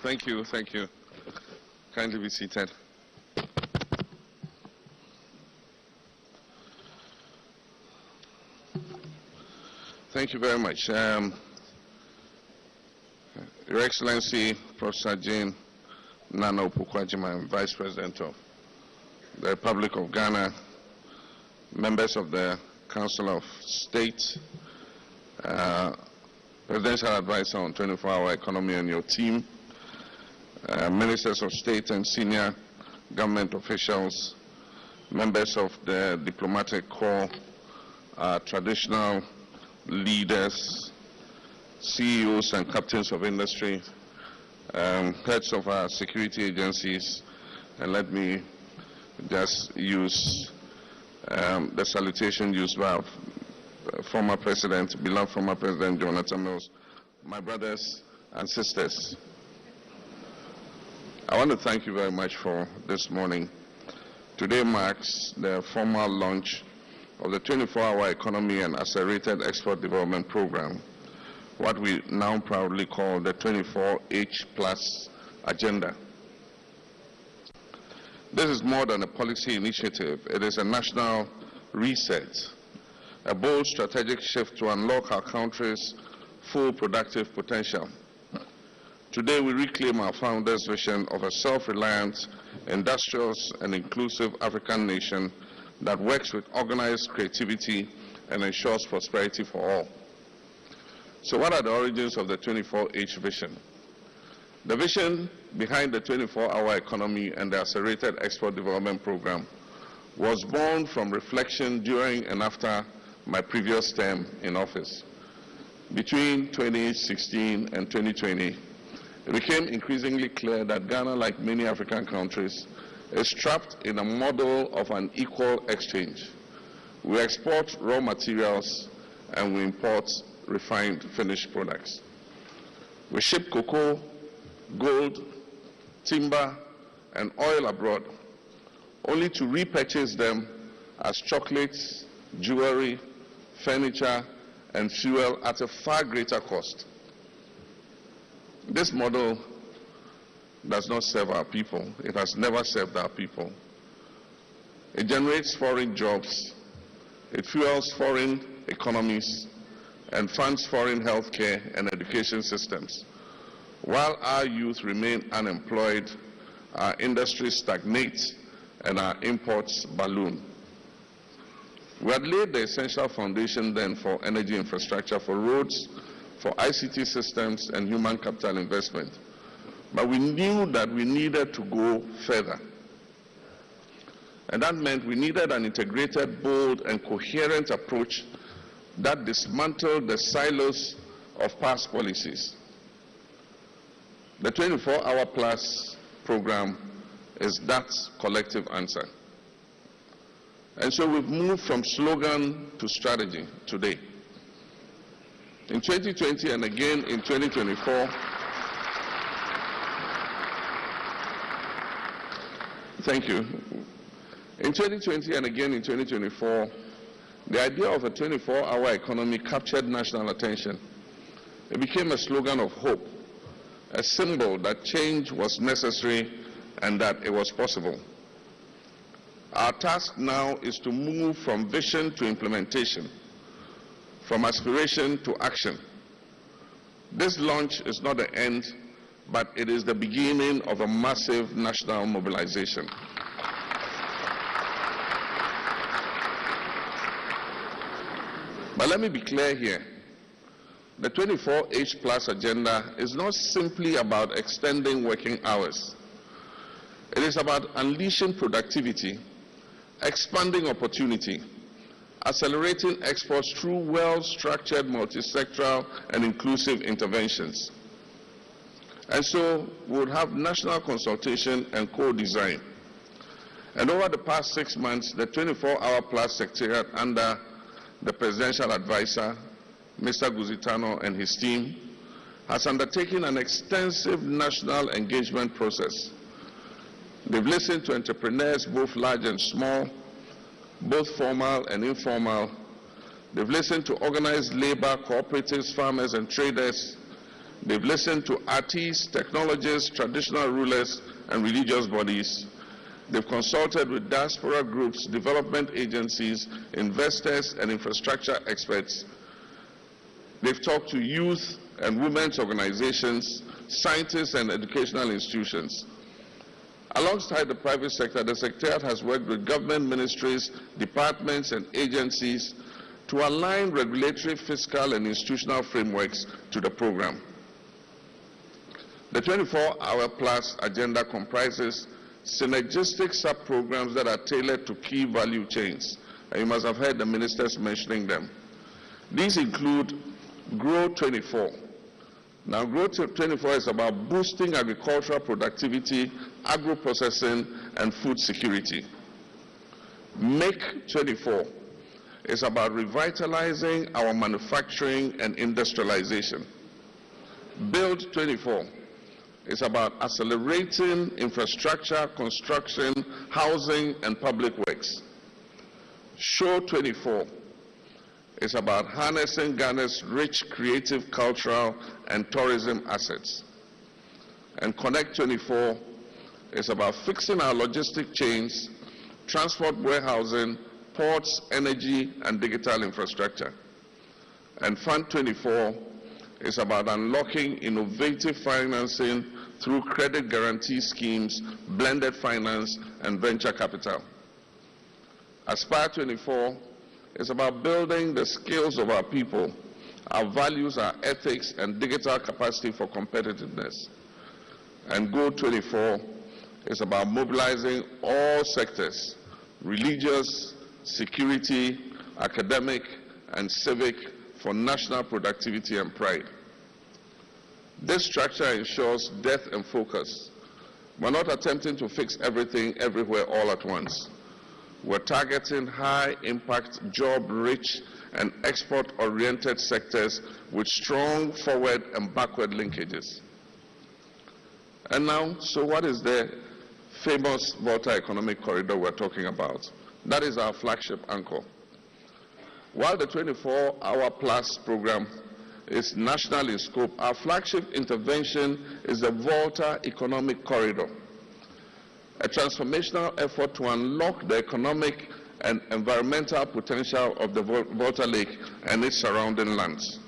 Thank you, thank you. Kindly be seated. Thank you very much. Your Excellency, Professor Jane Nana Opoku-Agyeman, Vice President of the Republic of Ghana, members of the Council of State, Presidential Advisor on 24-hour economy and your team, Ministers of State and senior government officials, members of the diplomatic corps, traditional leaders, CEOs and captains of industry, heads of our security agencies, and let me just use the salutation used by former President, beloved former President Jonathan Mills, my brothers and sisters. I want to thank you very much for this morning. Today marks the formal launch of the 24-hour economy and accelerated export development program, what we now proudly call the 24H+ agenda. This is more than a policy initiative. It is a national reset, a bold strategic shift to unlock our country's full productive potential. Today we reclaim our founders' vision of a self-reliant, industrious and inclusive African nation that works with organized creativity and ensures prosperity for all. So what are the origins of the 24H vision? The vision behind the 24-hour economy and the accelerated export development program was born from reflection during and after my previous term in office. Between 2016 and 2020, it became increasingly clear that Ghana, like many African countries, is trapped in a model of unequal exchange. We export raw materials and we import refined finished products. We ship cocoa, gold, timber, and oil abroad, only to repurchase them as chocolates, jewelry, furniture, and fuel at a far greater cost. This model does not serve our people. It has never served our people. It generates foreign jobs, it fuels foreign economies, and funds foreign healthcare and education systems. While our youth remain unemployed, our industry stagnates and our imports balloon. We had laid the essential foundation then for energy infrastructure, for roads, for ICT systems and human capital investment. But we knew that we needed to go further. And that meant we needed an integrated, bold, and coherent approach that dismantled the silos of past policies. The 24-hour plus program is that collective answer. And so we've moved from slogan to strategy today. In 2020 and again in 2024, thank you. In 2020 and again in 2024, the idea of a 24-hour economy captured national attention. It became a slogan of hope, a symbol that change was necessary and that it was possible. Our task now is to move from vision to implementation, from aspiration to action. This launch is not the end, but it is the beginning of a massive national mobilization. But let me be clear here. The 24H+ agenda is not simply about extending working hours. It is about unleashing productivity, expanding opportunity, accelerating exports through well-structured, multi-sectoral, and inclusive interventions. And so we would have national consultation and co-design. And over the past 6 months, the 24-hour plus secretariat under the Presidential Advisor, Mr. Guzitano, and his team, has undertaken an extensive national engagement process. They've listened to entrepreneurs, both large and small, both formal and informal. They've listened to organized labor, cooperatives, farmers, and traders. They've listened to artists, technologists, traditional rulers, and religious bodies. They've consulted with diaspora groups, development agencies, investors, and infrastructure experts. They've talked to youth and women's organizations, scientists, and educational institutions. Alongside the private sector, the Secretariat has worked with government ministries, departments, and agencies to align regulatory, fiscal, and institutional frameworks to the program. The 24-hour plus agenda comprises synergistic sub-programs that are tailored to key value chains, and you must have heard the ministers mentioning them. These include Grow 24. Now, Grow 24 is about boosting agricultural productivity, agro-processing, and food security. Make 24 is about revitalizing our manufacturing and industrialization. Build 24 is about accelerating infrastructure, construction, housing, and public works. Show 24 is about harnessing Ghana's rich creative, cultural, and tourism assets. And Connect 24 is about fixing our logistic chains, transport warehousing, ports, energy, and digital infrastructure. And Fund 24 is about unlocking innovative financing through credit guarantee schemes, blended finance, and venture capital. Aspire 24 is about building the skills of our people, our values, our ethics, and digital capacity for competitiveness. And Go 24 is about mobilizing all sectors, religious, security, academic, and civic, for national productivity and pride. This structure ensures depth and focus. We're not attempting to fix everything everywhere all at once. We're targeting high-impact, job-rich, and export-oriented sectors with strong forward and backward linkages. And now, so what is the famous Volta Economic Corridor we're talking about? That is our flagship anchor. While the 24-hour plus program is national in scope, our flagship intervention is the Volta Economic Corridor, a transformational effort to unlock the economic and environmental potential of the Volta Lake and its surrounding lands.